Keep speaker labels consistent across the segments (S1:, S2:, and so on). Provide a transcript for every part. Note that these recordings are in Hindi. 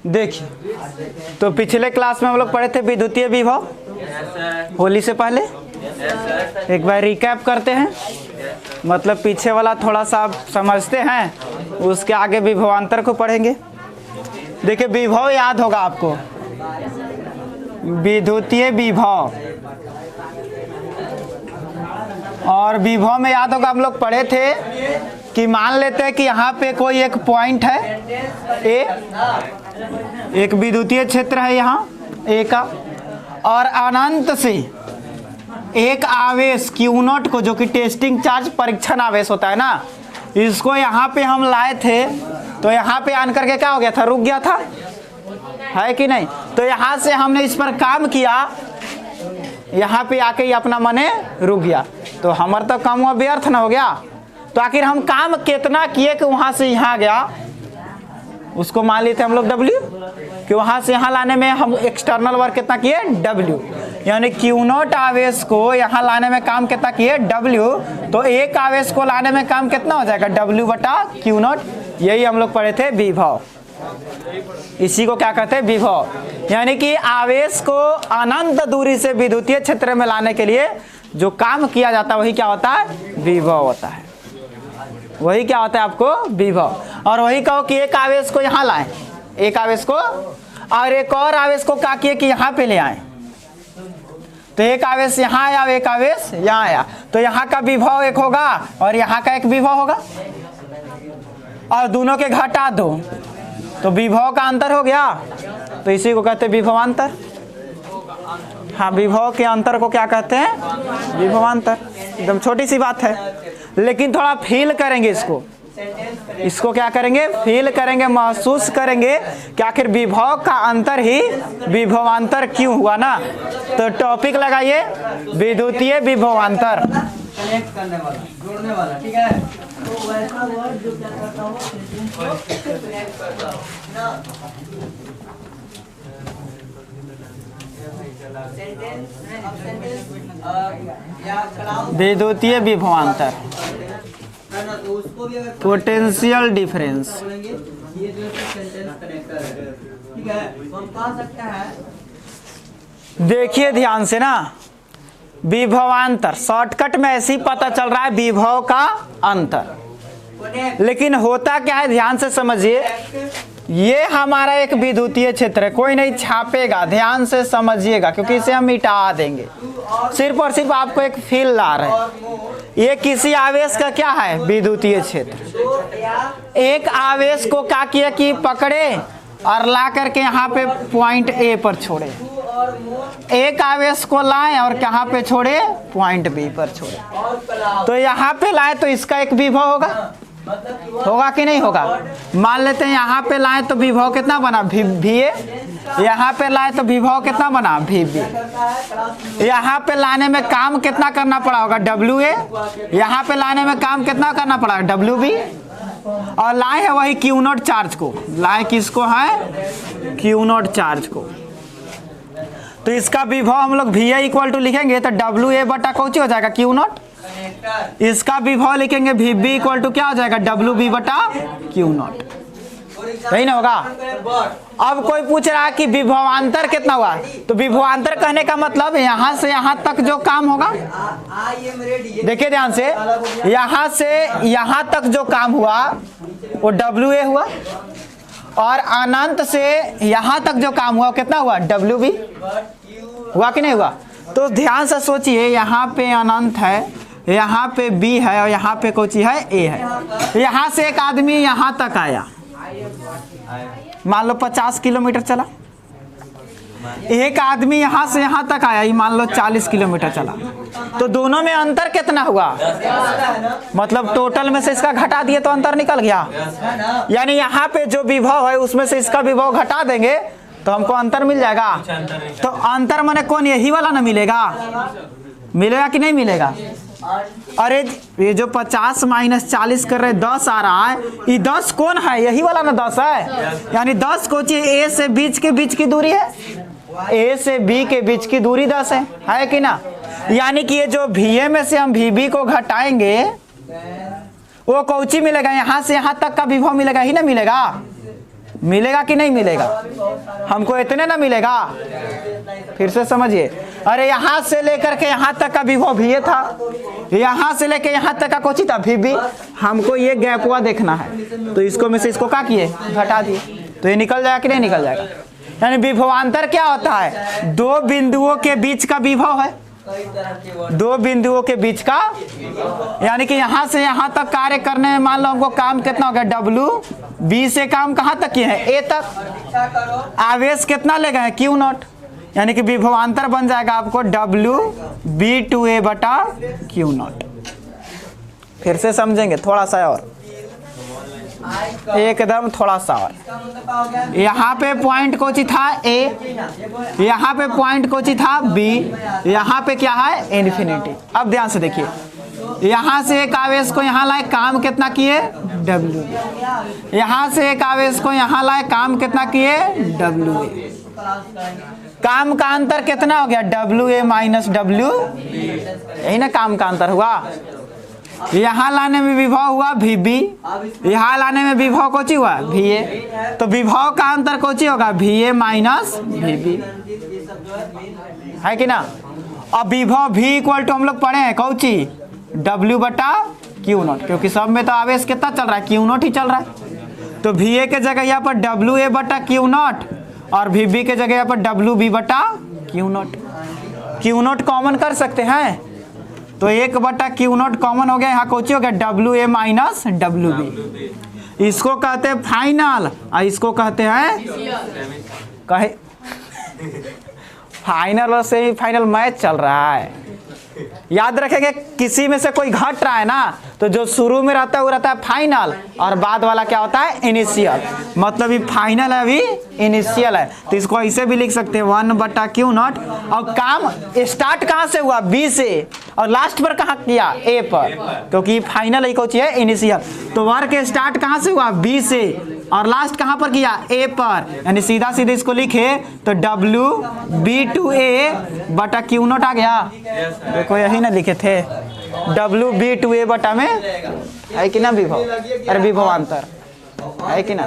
S1: देखिए, तो पिछले क्लास में हम लोग पढ़े थे विद्युतीय विभव, होली से पहले एक बार रिकैप करते हैं, मतलब पीछे वाला थोड़ा सा आप समझते हैं, उसके आगे विभवांतर को पढ़ेंगे। देखिए विभव याद होगा आपको, विद्युतीय विभव, और विभव में याद होगा हम लोग पढ़े थे कि मान लेते हैं कि यहाँ पे कोई एक पॉइंट है ए, एक विद्युतीय क्षेत्र है यहाँ ए का, और अनंत से एक आवेश Q0 को, जो कि टेस्टिंग चार्ज परीक्षण आवेश होता है ना, इसको यहाँ पे हम लाए थे, तो यहाँ पे आन करके क्या हो गया था, रुक गया था, है कि नहीं। तो यहाँ से हमने इस पर काम किया, यहाँ पे आके ही अपना मने रुक गया, तो हमारा तो काम हुआ व्यर्थ ना हो गया। तो आखिर हम काम कितना किए कि वहाँ से यहाँ गया, उसको मान लेते हम लोग W, कि वहाँ से यहाँ लाने में हम एक्सटर्नल वर्क कितना किए W, यानी Q0 आवेश को यहाँ लाने में काम कितना किए W, तो एक आवेश को लाने में काम कितना हो जाएगा W बटा Q0। यही हम लोग पढ़े थे विभव, इसी को क्या कहते हैं विभव, यानी कि आवेश को अनंत दूरी से विद्युतीय क्षेत्र में लाने के लिए जो काम किया जाता है वही क्या होता है, विभव होता है। वही क्या होता है आपको, विभव। और वही कहो कि एक आवेश को यहाँ लाएं, एक आवेश को, और एक और आवेश को क्या किए कि यहाँ पे ले आए, तो एक आवेश यहाँ आया, एक आवेश यहाँ आया, तो यहाँ का विभव एक होगा और यहाँ का एक विभव होगा, और दोनों के घटा दो तो विभव का अंतर हो गया, तो इसी को कहते हैं विभवांतर। हाँ, विभव के अंतर को क्या कहते हैं, विभवांतर। एकदम छोटी सी बात है, लेकिन थोड़ा फील करेंगे इसको क्या करेंगे, फील करेंगे, महसूस करेंगे कि आखिर विभव का अंतर ही विभवांतर क्यों हुआ ना। तो टॉपिक लगाइए विद्युतीय विभवांतर।
S2: कनेक्ट करने वाला, जोड़ने वाला, ठीक है। तो वैसा वर्ड जो क्या करता हो, कनेक्ट करता हो ना,
S1: विद्युतीय विभवांतर, पोटेंशियल डिफरेंस,
S2: ये जो सेंटेंस कनेक्टर है, ठीक है, तो हम कह सकते हैं।
S1: देखिए ध्यान से ना, विभवांतर शॉर्टकट में ऐसे ही पता चल रहा है विभव का अंतर, लेकिन होता क्या है, ध्यान से समझिए। ये हमारा एक विद्युतीय क्षेत्र है, कोई नहीं छापेगा, ध्यान से समझिएगा, क्योंकि इसे हम मिटा देंगे। सिर्फ और सिर्फ आपको एक फील ला रहे हैं, ये किसी आवेश का क्या है, विद्युतीय क्षेत्र। एक आवेश को क्या किया कि पकड़े और ला करके यहाँ पे पॉइंट ए पर छोड़े, एक आवेश को लाए और कहाँ पे छोड़े, पॉइंट बी पर छोड़े, तो यहाँ पे लाए तो इसका एक विभव होगा, होगा कि नहीं होगा। मान लेते हैं यहाँ पे लाए तो विभव कितना बना, VA, यहाँ पे लाए तो विभव कितना बना, VB। यहाँ पे लाने में काम कितना करना पड़ा होगा, WA, यहाँ पे लाने में काम कितना करना पड़ा, WB, और लाए है वही Q0 चार्ज को, लाए किसको है, Q0 चार्ज को। तो इसका विभव हम लोग VA इक्वल टू लिखेंगे तो WA बटा कौची हो जाएगा, Q0। इसका विभव लिखेंगे VB इक्वल टू क्या हो जाएगा, WB बटा Q0, सही ना होगा। अब कोई पूछ रहा है कि विभवांतर कितना हुआ, तो विभवांतर कहने का मतलब यहाँ से यहाँ तक जो काम होगा, देखिए ध्यान से, यहाँ से यहाँ तक जो काम हुआ वो WA हुआ, और अनंत से यहाँ तक जो काम हुआ वो कितना हुआ, WB हुआ कि नहीं हुआ। तो ध्यान से सोचिए, यहाँ पे अनंत है, यहाँ पे B है, और यहाँ पे कोची है, A है। यहाँ से एक आदमी यहाँ तक आया, मान लो 50 किलोमीटर चला, एक आदमी यहाँ से यहाँ तक आया, मान लो 40 किलोमीटर चला, तो दोनों में अंतर कितना हुआ, मतलब टोटल में से इसका घटा दिए तो अंतर निकल गया, यानी यहाँ पे जो विभव है उसमें से इसका विभव घटा देंगे तो हमको अंतर मिल जाएगा। तो अंतर माने कौन, यही वाला ना मिलेगा, मिलेगा कि नहीं मिलेगा। अरे ये जो 50 माइनस 40 कर रहे 10 आ रहा है, ये 10 कौन है, यही वाला ना 10 है, यानी 10 कोची ए से बीच की दूरी है, ए से बी के बीच की दूरी 10 है कि ना। यानी कि ये जो VA में से हम VB को घटाएंगे वो कौची मिलेगा, यहाँ से यहाँ तक का विभव मिलेगा ही ना मिलेगा, मिलेगा कि नहीं मिलेगा? हमको इतने ना मिलेगा। फिर से समझिए, अरे यहाँ से लेकर के यहाँ तक का विभव भी ये था, यहाँ से लेकर यहाँ तक का कोची था भी। हमको ये गैप हुआ देखना है, तो इसको में से इसको क्या किए, घटा दिए, तो ये निकल जाएगा कि नहीं निकल जाएगा। यानी विभवांतर क्या होता है? दो बिंदुओं के बीच का विभव है, दो बिंदुओं के बीच का, यानी कि यहाँ से यहाँ तक कार्य करने में मान लो हमको काम कितना हो गया, W, B से काम कहाँ तक किए हैं, A तक। आवेश कितना ले गए हैं, Q0, यानी कि विभवांतर बन जाएगा आपको WB2A बटा Q0। फिर से समझेंगे थोड़ा सा और, एकदम थोड़ा सा और। यहाँ पे पॉइंट कोची था A, यहाँ पे पॉइंट कोची था B, यहाँ पे क्या है, इन्फिनिटी। अब ध्यान से देखिए, यहाँ से एक आवेश को यहाँ लाए, काम कितना किए, W। यहाँ से एक आवेश को यहाँ लाए, काम कितना किए, W। काम का अंतर कितना हो गया, WA माइनस W, यही ना काम का अंतर हुआ। यहाँ लाने में विभव हुआ VB, यहाँ लाने में विभव कोची हुआ VA, तो विभव का अंतर कोची होगा VA माइनस VB, है कि ना। अब विभव V इक्वल टू हम लोग पढ़े हैं कौची, W बटा Q0, क्योंकि सब में तो आवेश कितना चल रहा है, Q0 ही चल रहा है। तो VA के जगह यहाँ पर WA बटा Q0 और VB के जगह यहाँ पर WB बटा Q0। Q0 कॉमन कर सकते हैं, तो 1 बटा Q0 कॉमन हो गया, यहाँ कोची हो गया WA माइनस WB। इसको कहते हैं फाइनल और इसको कहते हैं कहे फाइनल और सेमीफाइनल मैच चल रहा है। याद रखेंगे, किसी में से कोई घट रहा है ना, तो जो शुरू में रहता है वो रहता है फाइनल और बाद वाला क्या होता है, इनिशियल। मतलब ये फाइनल है, अभी इनिशियल है, तो इसको ऐसे भी लिख सकते हैं 1 बटा Q0। और काम स्टार्ट कहाँ से हुआ, B से, और लास्ट पर कहाँ किया, A पर, क्योंकि फाइनल ही कोची है, इनिशियल। तो वर्क स्टार्ट कहाँ से हुआ, B से, और लास्ट कहाँ पर किया, A पर, यानी सीधा सीधे इसको लिखे तो WB2A बटा Q0 आ गया। देखो यही ना लिखे थे, WB2A बटा में है कि ना विभव, अरे विभवांतर है कि ना।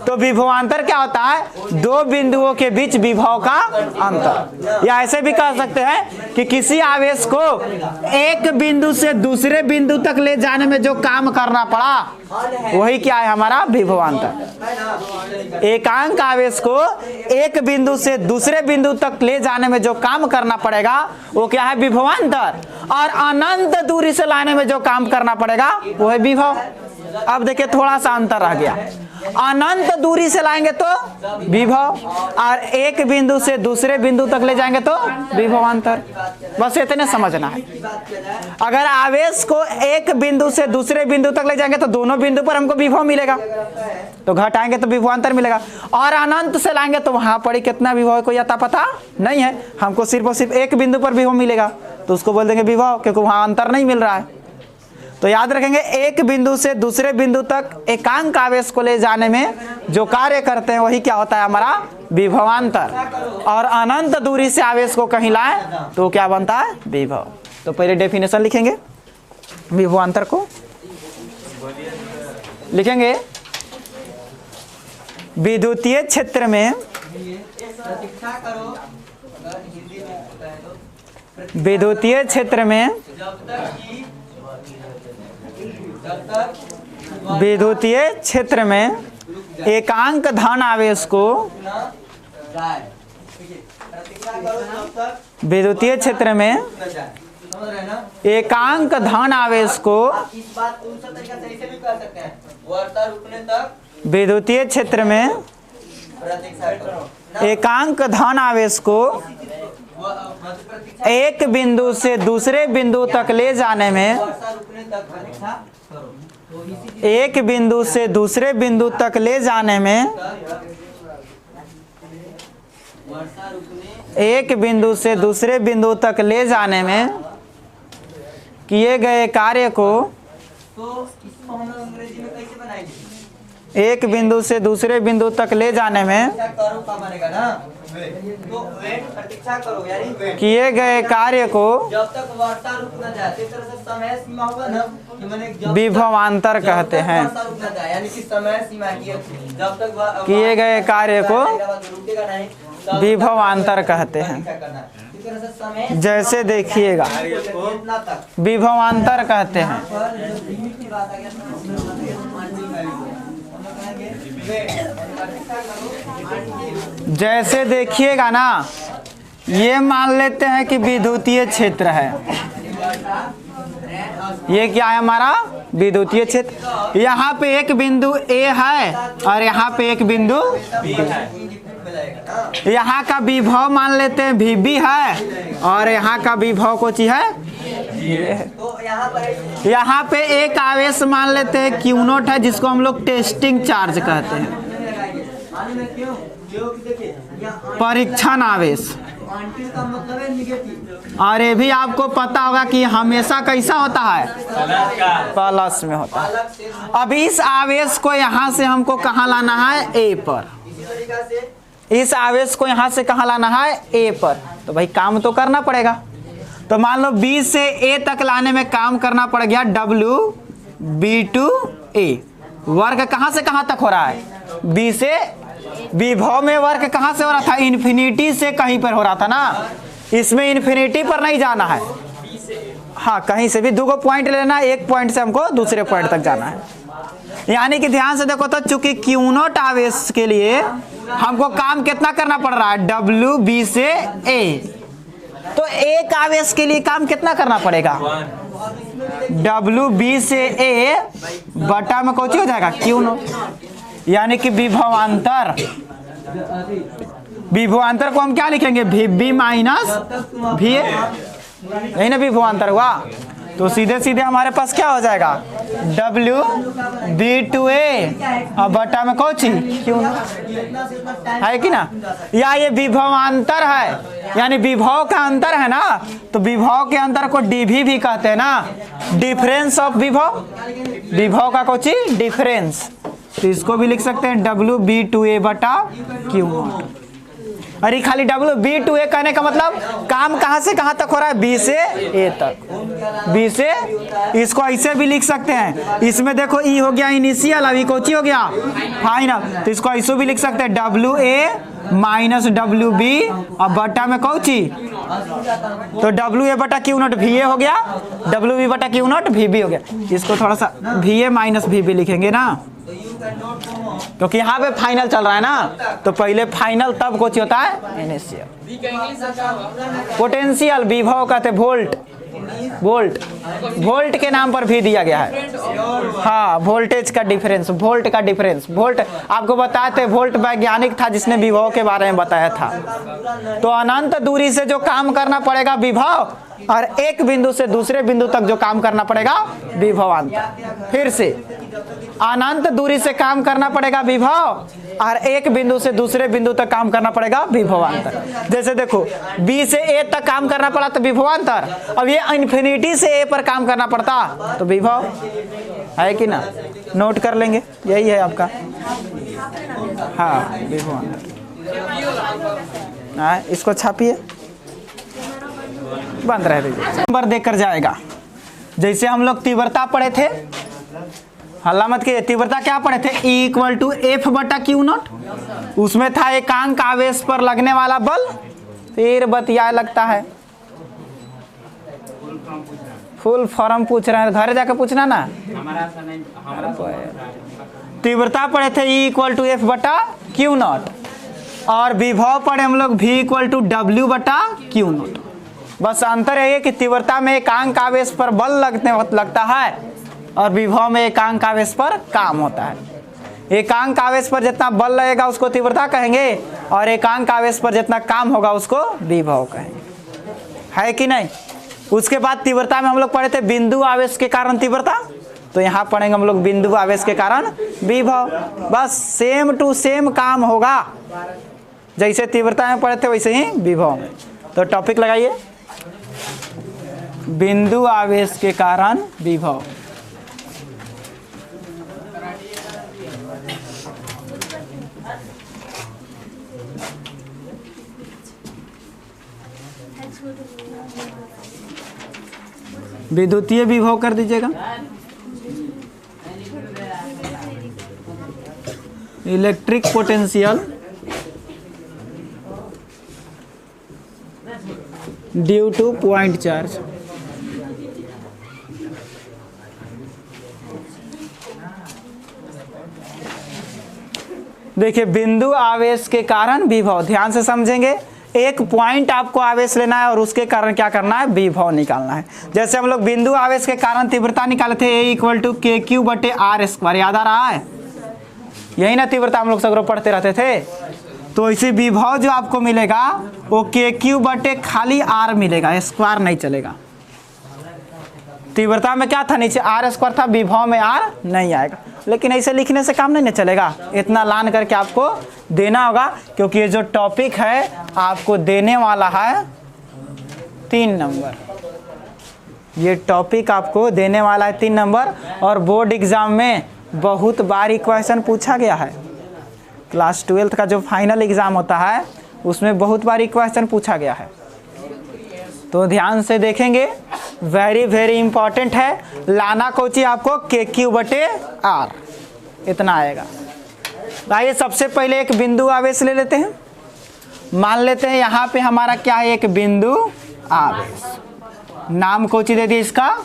S1: तो विभवांतर क्या होता है, दो बिंदुओं के बीच विभव का अंतर। या ऐसे भी कह सकते हैं कि किसी आवेश को एक बिंदु से दूसरे बिंदु तक ले जाने में जो काम करना पड़ा वही क्या है, हमारा विभवांतर। एकांक आवेश को एक बिंदु से दूसरे बिंदु तक ले जाने में जो काम करना पड़ेगा वो क्या है, विभवांतर। और अनंत दूरी से लाने में जो काम करना पड़ेगा वो है विभव। अब देखिए थोड़ा सा अंतर रह गया, अनंत दूरी से लाएंगे तो विभव, और एक बिंदु से दूसरे बिंदु तक ले जाएंगे तो विभवांतर। बस इतने समझना है। अगर आवेश को एक बिंदु से दूसरे बिंदु तक ले जाएंगे तो दोनों बिंदु पर हमको विभव मिलेगा, तो घटाएंगे तो विभवांतर मिलेगा। और अनंत से लाएंगे तो वहां पर कितना विभव कोई अता पता नहीं है, हमको सिर्फ और सिर्फ एक बिंदु पर विभव मिलेगा, तो उसको बोल देंगे विभव, क्योंकि वहां अंतर नहीं मिल रहा है। तो याद रखेंगे, एक बिंदु से दूसरे बिंदु तक एकांक आवेश को ले जाने में जो कार्य करते हैं वही क्या होता है, हमारा विभवांतर। और अनंत दूरी से आवेश को कहीं लाए तो क्या बनता है, विभव। तो पहले डेफिनेशन लिखेंगे विभवांतर को, लिखेंगे विद्युतीय क्षेत्र में, विद्युतीय क्षेत्र में, विद्युतीय क्षेत्र में एकांक धन आवेश को, विद्युतीय क्षेत्र में एकांक धन आवेश को, विद्युतीय क्षेत्र में एकांक धन आवेश को एक बिंदु से दूसरे बिंदु तक ले जाने में, एक बिंदु से दूसरे बिंदु तक ले जाने में, एक बिंदु से दूसरे बिंदु तक ले जाने में किए गए कार्य को,
S2: तो इसको हम लोग अंग्रेजी में कैसे बनाएंगे,
S1: एक बिंदु से दूसरे बिंदु तक ले जाने में
S2: प्रतीक्षा करो का बनेगा ना, तो वेट प्रतीक्षा करो यानी वेट
S1: किए गए कार्य को
S2: जब तक वर्षा रुक न जाए, इस तरह से समय सीमा होगा ना कि मैंने जब
S1: विभवांतर कहते हैं।
S2: वर्षा रुक न जाए यानी कि समय सीमा की जब तक
S1: किए गए कार्य को
S2: रुकेगा नहीं, तब
S1: विभवांतर कहते हैं।
S2: प्रतीक्षा करना है। इस तरह से समय
S1: जैसे देखिएगा
S2: कितना तक
S1: विभवांतर कहते हैं।
S2: पर जो लिमिट की बात आ गया तो उसमें बात आ गया तो मानवी वैल्यू हम लोग कहेंगे वेट प्रतीक्षा करो।
S1: जैसे देखिएगा ना, ये मान लेते हैं कि विद्युतीय क्षेत्र है। ये क्या है हमारा विद्युतीय क्षेत्र। यहाँ पे एक बिंदु A है और यहाँ पे एक बिंदु B है। यहाँ का विभव मान लेते हैं VB है और यहाँ का विभव कुछ है ये है।
S2: तो यहाँ पर
S1: यहाँ पे एक आवेश मान लेते हैं Q0 है, जिसको हम लोग टेस्टिंग चार्ज कहते हैं,
S2: क्यों क्योंकि देखिए यहाँ
S1: परीक्षण आवेश।
S2: आंटी का मतलब है निगेटिव।
S1: और ये भी आपको पता होगा कि हमेशा कैसा होता है, प्लस में होता है।
S2: अलग से
S1: अब इस आवेश को यहाँ से हमको कहाँ लाना है, A पर।
S2: इसी तरीका से
S1: इस आवेश को यहाँ से कहाँ लाना है, A पर। तो भाई काम तो करना पड़ेगा। तो मान लो B से A तक लाने में काम करना पड़ गया W B to A। Work कहाँ से कहाँ तक हो रहा है, B से। विभव में वर्क कहाँ से हो रहा था, इन्फिनिटी से कहीं पर हो रहा था ना। इसमें इन्फिनिटी पर नहीं जाना है, हाँ कहीं से भी दो पॉइंट लेना है, एक पॉइंट से हमको दूसरे पॉइंट तक जाना है। यानी कि ध्यान से देखो तो चूंकि Q0 आवेश के लिए हमको काम कितना करना पड़ रहा है, W B से A। तो एक आवेश के लिए काम कितना करना पड़ेगा, W B से A बटा में कौन हो जाएगा Q0। यानी कि विभवांतर, विभवांतर को हम क्या लिखेंगे, VB माइनस VA, यही ना विभवांतर हुआ। तो सीधे सीधे हमारे पास क्या हो जाएगा, W B to A और बटा में कौन Q0 है कि ना। या ये विभवांतर है, यानी विभव का अंतर है ना, तो विभव के अंतर को DV भी कहते हैं ना, डिफरेंस ऑफ विभव। विभव का कौन डिफरेंस, तो इसको भी लिख सकते हैं W B to A बटा Q0। अरे खाली W B to A कहने का मतलब काम कहाँ से कहाँ तक हो रहा है, B से A तक। B से, इसको ऐसे भी लिख सकते हैं, इसमें देखो E हो गया इनिशियल, अभी कोची हो गया फाइनल। तो इसको ऐसे भी लिख सकते हैं WA माइनस WB और बटा में कौची, तो WA बटा Q0 VA हो गया, WB बटा Q0 VB हो गया। इसको थोड़ा सा VA माइनस VB लिखेंगे ना, क्योंकि यहाँ पे फाइनल चल रहा है ना। तो पहले फाइनल तब कुछ होता है इनिशियल। पोटेंशियल विभव कहते वोल्ट, वोल्ट, वोल्ट के नाम पर भी दिया गया है। हाँ वोल्टेज का डिफरेंस, वोल्ट का डिफरेंस। वोल्ट आपको बताते, वोल्ट वैज्ञानिक था जिसने विभव के बारे में बताया था। तो अनंत दूरी से जो काम करना पड़ेगा विभव, और एक बिंदु से दूसरे बिंदु तक जो काम करना पड़ेगा विभवांतर। फिर से अनंत दूरी से काम करना पड़ेगा विभव, और एक बिंदु से दूसरे बिंदु तक काम करना पड़ेगा विभवांतर। जैसे देखो B से A तक काम करना पड़ा तो विभवांतर, अब ये इन्फिनिटी से A पर काम करना पड़ता तो विभव है कि ना। नोट कर लेंगे, यही है आपका, हाँ विभवांतर। हाँ इसको छापिए, बंद रह दीजिए, नंबर देकर जाएगा। जैसे हम लोग तीव्रता पढ़े थे, हल्ला मत कीजिए, तीव्रता क्या पढ़े थे, E इक्वल टू F बटा Q0। उसमें था एकांक आवेश पर लगने वाला बल। फिर बतिया लगता है, फुल फॉर्म पूछ रहे हैं, घर जाकर पूछना ना। तीव्रता पढ़े थे E इक्वल टू F बटा Q0, और विभव पढ़े हम लोग V इक्वल टू W बटा Q0। बस अंतर है कि तीव्रता में एकांक आवेश पर बल लगता है और विभव में एकांक आवेश पर काम होता है। एकांक आवेश पर जितना बल लगेगा उसको तीव्रता कहेंगे, और एकांक आवेश पर जितना काम होगा उसको विभव कहेंगे, है कि नहीं। उसके बाद तीव्रता में हम लोग पढ़े थे बिंदु आवेश के कारण तीव्रता, तो यहाँ पढ़ेंगे हम लोग बिंदु आवेश के कारण विभव। बस सेम टू सेम काम होगा, जैसे तीव्रता में पढ़े थे वैसे ही विभव में। तो टॉपिक लगाइए, बिंदु आवेश के कारण विभव। विद्युतीय विभव कर दीजिएगा, electric potential due two point charge. देखिए बिंदु आवेश के कारण विभव, ध्यान से समझेंगे। एक पॉइंट आपको आवेश लेना है और उसके कारण क्या करना है, विभव निकालना है। जैसे हम लोग बिंदु आवेश के कारण तीव्रता निकाले थे, A = KQ/R², याद आ रहा है? यही ना तीव्रता हम लोग सगरों पढ़ते रहते थे। तो इसी विभव जो आपको मिलेगा वो KQ/R मिलेगा, स्क्वायर नहीं चलेगा। तीव्रता में क्या था, नीचे R² था, विभव में R नहीं आएगा। लेकिन ऐसे लिखने से काम नहीं चलेगा, इतना लान करके आपको देना होगा, क्योंकि ये जो टॉपिक है आपको देने वाला है 3 नंबर। ये टॉपिक आपको देने वाला है 3 नंबर, और बोर्ड एग्जाम में बहुत बार क्वेश्चन पूछा गया है। क्लास 12 का जो फाइनल एग्जाम होता है उसमें बहुत बार क्वेश्चन पूछा गया है, तो ध्यान से देखेंगे। वेरी वेरी इंपॉर्टेंट है। लाना कोची आपको KQ/R इतना आएगा। आइए सबसे पहले एक बिंदु आवेश ले लेते हैं। मान लेते हैं यहाँ पे हमारा क्या है, एक बिंदु आवेश। नाम कोची दे दिए इसका,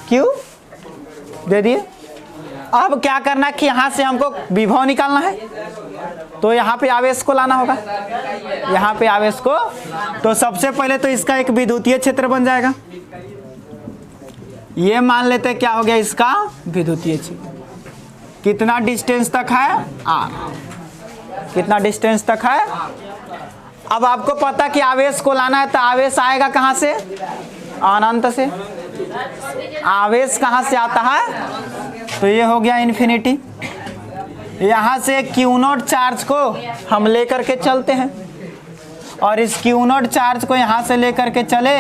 S1: Q दे दिए। अब क्या करना है कि यहाँ से हमको विभव निकालना है, तो यहाँ पे आवेश को लाना होगा, यहाँ पे आवेश को। तो सबसे पहले तो इसका एक विद्युतीय क्षेत्र बन जाएगा। ये मान लेते हैं क्या हो गया इसका विद्युतीय क्षेत्र। कितना डिस्टेंस तक है, R। कितना डिस्टेंस तक है। अब आपको पता कि आवेश को लाना है, तो आवेश आएगा कहाँ से, अनंत से। आवेश कहाँ से आता है, तो ये हो गया इन्फिनिटी। यहाँ से Q0 चार्ज को हम लेकर के चलते हैं, और इस Q0 चार्ज को यहाँ से लेकर के चले,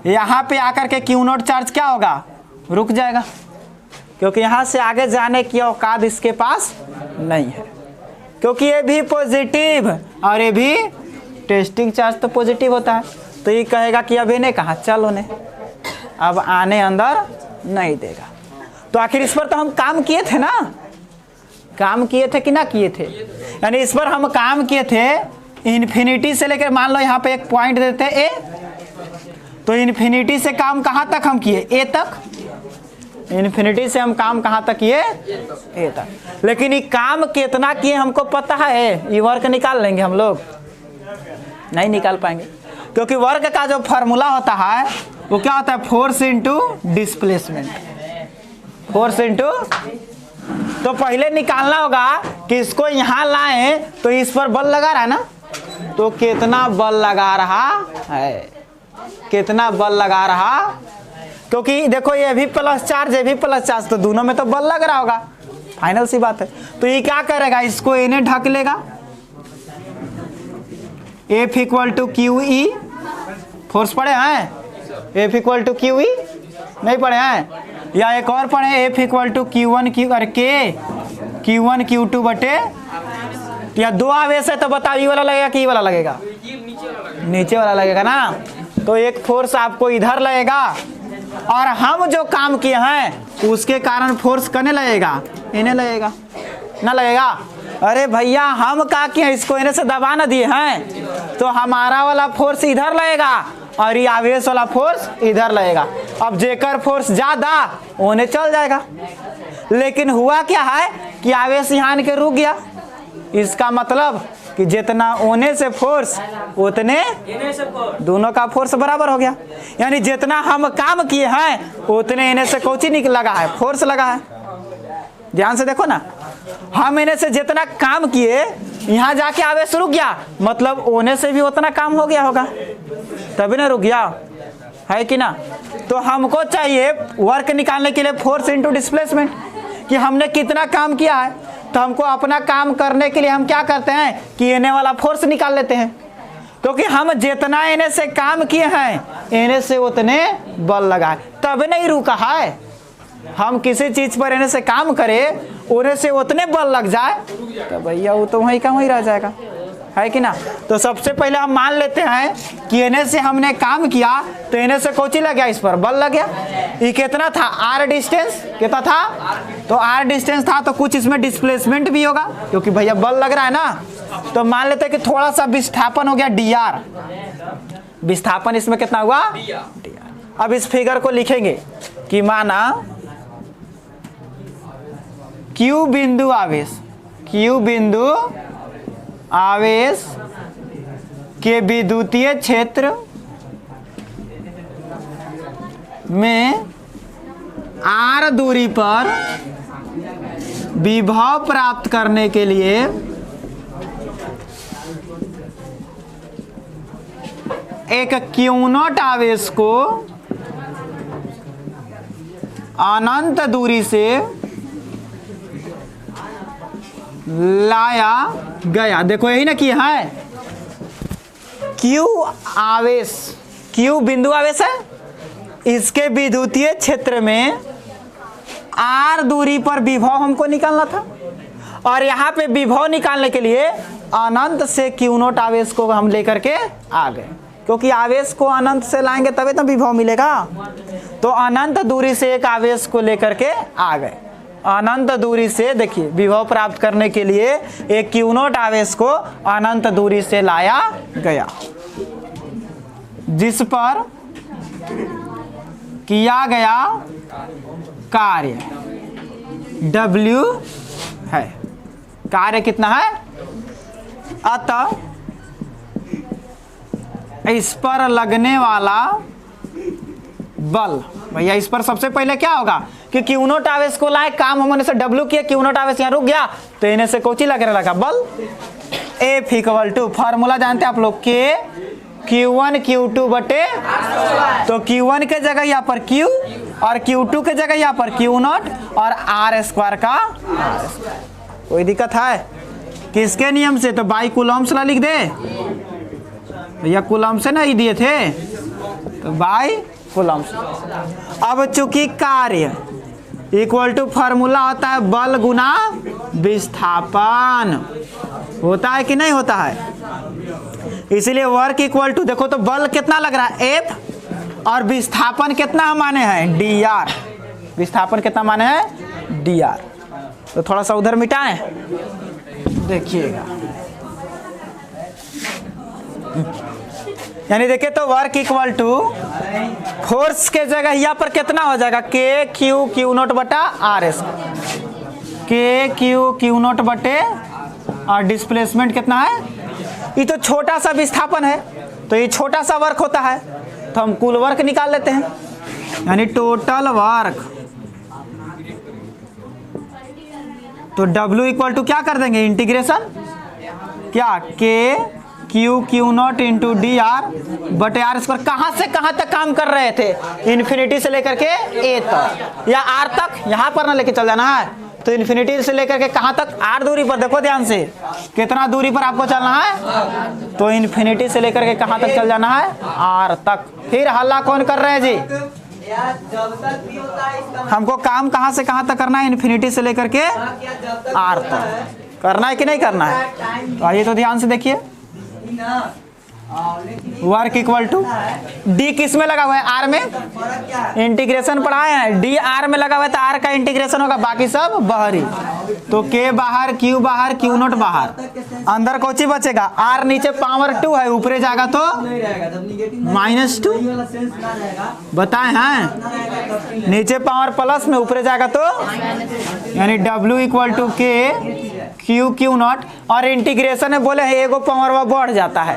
S1: यहाँ पे आकर के Q0 चार्ज क्या होगा, रुक जाएगा, क्योंकि यहाँ से आगे जाने की औकात इसके पास नहीं है, क्योंकि ये भी पॉजिटिव और ये भी टेस्टिंग चार्ज तो पॉजिटिव होता है। तो ये कहेगा कि अभी नहीं, कहा चल उन्हें, अब आने अंदर नहीं देगा। तो आखिर इस पर तो हम काम किए थे ना, काम किए थे कि ना किए थे, यानी इस पर हम काम किए थे इन्फिनिटी से लेकर, मान लो यहाँ पे एक पॉइंट देते हैं ए, तो इन्फिनिटी से काम कहाँ तक हम किए, ए तक। इन्फिनिटी से हम काम कहाँ तक किए, ए तक। लेकिन ये काम कितना किए हमको पता है, ये वर्क निकाल लेंगे हम लोग, नहीं निकाल पाएंगे, क्योंकि वर्क का जो फॉर्मूला होता है वो क्या होता है, force into displacement, force into. तो पहले निकालना होगा कि इसको यहाँ लाएं तो इस पर बल लगा रहा है ना, तो कितना बल लगा रहा है, कितना बल लगा रहा, क्योंकि देखो ये भी प्लस चार्ज, ये भी प्लस चार्ज, तो दोनों में तो बल लग रहा होगा, फाइनल सी बात है। तो ये क्या करेगा, इसको इन्हें ढक लेगा। F = QE, फोर्स पढ़े हैं, F = QE नहीं पढ़े हैं, या एक और पढ़े F = Q1 Q1 Q2 बटे, या दो आवेश है तो बताओ ये वाला लगेगा कि ये वाला लगेगा, नीचे वाला लगेगा ना। तो एक फोर्स आपको इधर लगेगा, और हम जो काम किए हैं उसके कारण फोर्स करने लगेगा, इन्हें लगेगा ना, लगेगा। अरे भैया हम क्या किए, इसको इन्हें से दबा ना दिए हैं, तो हमारा वाला फोर्स इधर लगेगा और ये आवेश वाला फोर्स इधर लगेगा। अब जेकर फोर्स ज्यादा उन्हें चल जाएगा, लेकिन हुआ क्या है कि आवेश यहाँ आने के रुक गया। इसका मतलब कि जितना ओने से फोर्स उतने दोनों का फोर्स बराबर हो गया, यानी जितना हम काम किए हैं उतने इन्हें से कोची लगा है, फोर्स लगा है। ध्यान से देखो ना, हम इन्हें से जितना काम किए यहाँ जाके आवेश रुक गया, मतलब ओने से भी उतना काम हो गया होगा, तभी ना रुक गया है कि ना। तो हमको चाहिए वर्क निकालने के लिए फोर्स इंटू डिस्प्लेसमेंट, कि हमने कितना काम किया है। तो हमको अपना काम करने के लिए हम क्या करते हैं कि इन्हें वाला फोर्स निकाल लेते हैं, क्योंकि हम जितना इन्हें से काम किए हैं इन्हें से उतने बल लगाए, तब नहीं रुका है। हम किसी चीज पर इन्हें से काम करें, उन्हें से उतने बल लग जाए तो भैया वो तो वहीं का वहीं रह जाएगा, है कि ना। तो सबसे पहले हम मान लेते हैं कि एने से हमने काम किया तो एने से कोची लग गया, इस पर बल लग गया। ये कितना था, आर डिस्टेंस कितना था, तो आर डिस्टेंस था तो कुछ इसमें डिस्प्लेसमेंट भी होगा क्योंकि भैया बल लग रहा है ना। तो मान लेते हैं कि थोड़ा सा विस्थापन हो गया डी आर, विस्थापन इसमें कितना हुआ डी आर। अब इस फिगर को लिखेंगे कि माना Q बिंदु आवेश, Q बिंदु आवेश के विद्युतीय क्षेत्र में R दूरी पर विभव प्राप्त करने के लिए एक Q0 आवेश को अनंत दूरी से लाया गया। देखो यही ना कि है Q आवेश, Q बिंदु आवेश है, इसके विद्युतीय क्षेत्र में R दूरी पर विभव हमको निकालना था और यहाँ पे विभव निकालने के लिए अनंत से Q0 आवेश को हम लेकर के आ गए क्योंकि आवेश को अनंत से लाएंगे तभी तो विभव मिलेगा। तो अनंत दूरी से एक आवेश को लेकर के आ गए, अनंत दूरी से देखिए विभव प्राप्त करने के लिए एक Q0 आवेश को अनंत दूरी से लाया गया जिस पर किया गया कार्य W है। कार्य कितना है, अतः इस पर लगने वाला बल, भैया इस पर सबसे पहले क्या होगा कि Q0 आवेश को लाए, काम हमने से W किया, Q0 आवेश यहाँ रुक गया तो इन्हें से कोची लगने लगा बल। F इक्वल टू, फार्मूला जानते हैं आप लोग के Q1 Q2 बटे, तो Q1 के जगह यहाँ पर Q और Q2 के जगह यहाँ पर Q0 और R स्क्वायर का R स्क्वायर। कोई दिक्कत है किसके नियम से, तो बाई कूलम्ब्स ला लिख दे भैया, कूलम्ब से ना ही दिए थे तो बाई कूलम्ब्स। अब चूंकि कार्य इक्वल टू फार्मूला होता है बल गुना विस्थापन, होता है कि नहीं होता है, इसलिए वर्क इक्वल टू, देखो तो बल कितना लग रहा है F और विस्थापन कितना माने हैं dr, विस्थापन कितना माने हैं dr। तो थोड़ा सा उधर मिटाएं देखिएगा, यानी देखिए तो वर्क इक्वल टू फोर्स के जगह यहाँ पर कितना हो जाएगा K Q Q0 बटा R square, K Q Q0 बटे और डिस्प्लेसमेंट कितना है, ये तो छोटा सा विस्थापन है तो ये छोटा सा वर्क होता है तो हम कुल वर्क निकाल लेते हैं, यानी टोटल वर्क। तो W इक्वल टू क्या कर देंगे इंटीग्रेशन, क्या K Q Q0 into dr बटे R स्क्वायर। कहाँ से कहाँ तक काम कर रहे थे, इन्फिनिटी से लेकर के A तक या R तक, यहाँ पर ना लेके चल जाना है, तो इन्फिनिटी से लेकर के कहाँ तक, R दूरी पर। देखो ध्यान से कितना दूरी पर आपको चलना है, तो इन्फिनिटी से लेकर के कहाँ तक चल जाना है, R तक। फिर हल्ला कौन कर रहे हैं जी, हमको काम कहाँ से कहाँ तक करना है, इन्फिनिटी से लेकर के R तक करना है कि नहीं करना है। तो आइए तो ध्यान से देखिए, वर्क इक्वल टू डी किस में लगा हुआ है, आर में, इंटीग्रेशन पढ़ाए हैं, डी आर में लगा हुआ है तो आर का इंटीग्रेशन होगा, बाकी सब बाहरी। तो के बाहर, क्यू बाहर, Q0 बाहर, अंदर कोची बचेगा, आर नीचे पावर 2 है, ऊपरे जाएगा तो -2, बताए हैं, नीचे पावर प्लस में ऊपरे जाएगा तो, यानी W इक्वल टू के Q Q0 और इंटीग्रेशन में बोले एगो पावर वो बढ़ जाता है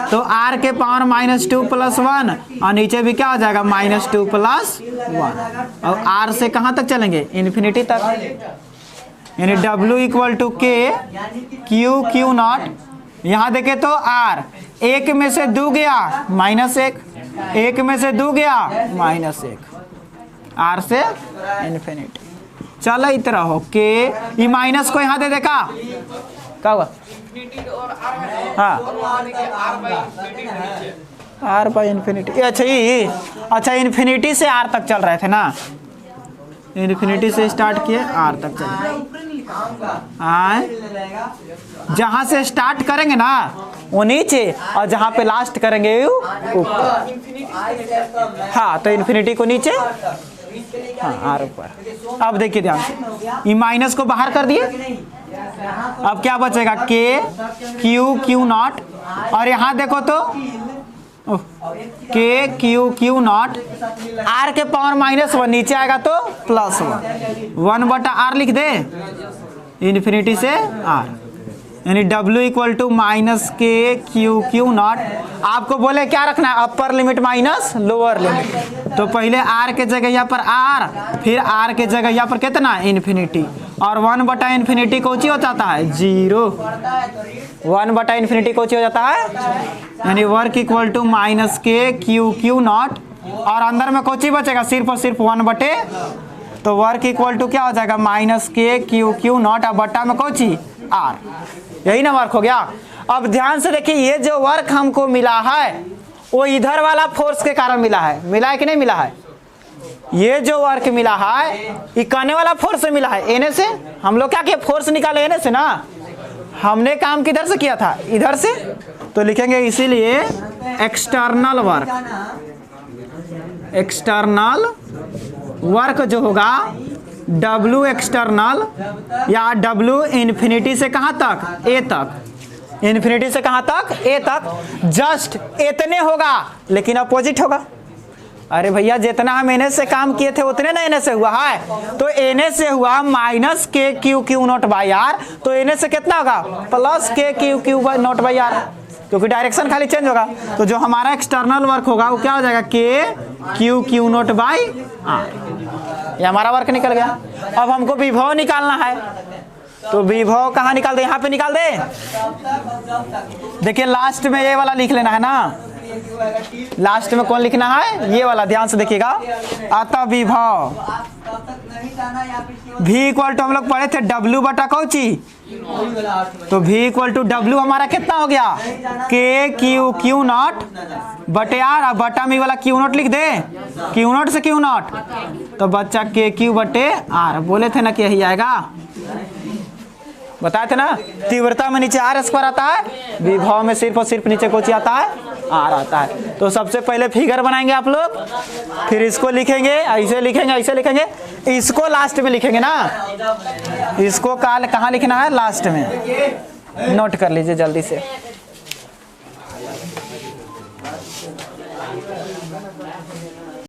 S1: तो R के पावर -2 + 1 और नीचे भी क्या हो जाएगा -2 + 1 और R से कहाँ तक चलेंगे, इन्फिनिटी तक, यानी W इक्वल टू के Q Q0। यहाँ देखे तो R 1 में से 2 गया -1, 1 में से 2 गया -1, R से इन्फिनिटी। चलो इतना हो के ये माइनस को यहाँ दे देखा क्या हुआ, हाँ R बाई इन्फिनिटी। अच्छा ये, अच्छा इन्फिनिटी से R तक चल रहे थे ना, इन्फिनिटी से स्टार्ट किए R तक चले, आए जहाँ से स्टार्ट करेंगे ना वो नीचे और जहाँ पे लास्ट करेंगे वो ऊपर। हाँ तो इन्फिनिटी को नीचे, हाँ आर ऊपर। अब देखिए ध्यान से, ये माइनस को बाहर कर दिए, अब क्या बचेगा के क्यू क्यू नॉट, और यहाँ देखो तो के क्यू क्यू नॉट आर के पावर -1 नीचे आएगा तो +1 बटा आर लिख दे इन्फिनिटी से आर, यानी W इक्वल टू -के क्यू क्यू नॉट। आपको बोले क्या रखना है, upper limit minus lower limit, तो पहले R के जगह यहाँ पर R, फिर R के जगह यहाँ पर कितना इन्फिनिटी, और 1 बटा इन्फिनिटी कोची हो जाता है 0, 1 बटा इन्फिनिटी कोची हो जाता है, यानी वर्क इक्वल टू -के क्यू क्यू नॉट, और अंदर में कोची बचेगा सिर्फ और सिर्फ 1 बटे, तो वर्क इक्वल टू क्या हो जाएगा -के क्यू क्यू नॉट, और बटा में कोची R, यही ना वर्क हो गया। अब ध्यान से देखिए, ये जो वर्क हमको मिला है वो इधर वाला फोर्स के कारण मिला है कि नहीं मिला है? ये जो वर्क मिला है ये करने वाला फोर्स से मिला है, एने से। हम लोग क्या किया, फोर्स निकाले एने से ना, हमने काम किधर से किया था, इधर से, तो लिखेंगे इसीलिए एक्सटर्नल वर्क जो होगा W एक्सटर्नल या W इन्फिनिटी से कहाँ तक, A तक, इन्फिनिटी से कहाँ तक, A तक, जस्ट इतने होगा, लेकिन अपोजिट होगा। अरे भैया जितना हम एन से काम किए थे उतने ना एन से हुआ है, तो एन से हुआ -K Q Q not by R, तो एन से कितना होगा +K Q Q not by R, क्योंकि डायरेक्शन खाली चेंज होगा। तो जो हमारा एक्सटर्नल वर्क होगा वो क्या हो जाएगा, K Q Q not by R, ये हमारा वर्क निकल गया। अब हमको विभव निकालना है, तो विभव कहाँ निकाल दे, यहाँ पे निकाल दे। देखिए लास्ट में ये वाला लिख लेना है ना, लास्ट में कौन लिखना है, ये वाला, ध्यान से देखिएगा। अतः विभव V इक्वल टू हम लोग पढ़े थे W बटा कौची, तो V इक्वल टू W हमारा कितना हो गया, के क्यू क्यू नॉट बटे आर, बटा में वाला क्यू नॉट लिख दे, क्यू नॉट से क्यू नॉट, तो बच्चा के क्यू बटे आर। बोले थे ना कि यही आएगा, बताए थे ना, तीव्रता में नीचे R स्क्वायर आता है, विभव में सिर्फ और सिर्फ नीचे कोची आता है, R आता है। तो सबसे पहले फिगर बनाएंगे आप लोग, फिर इसको लिखेंगे, ऐसे लिखेंगे, ऐसे लिखेंगे, इसको लास्ट में लिखेंगे ना, इसको कहाँ लिखना है, लास्ट में, नोट कर लीजिए जल्दी से।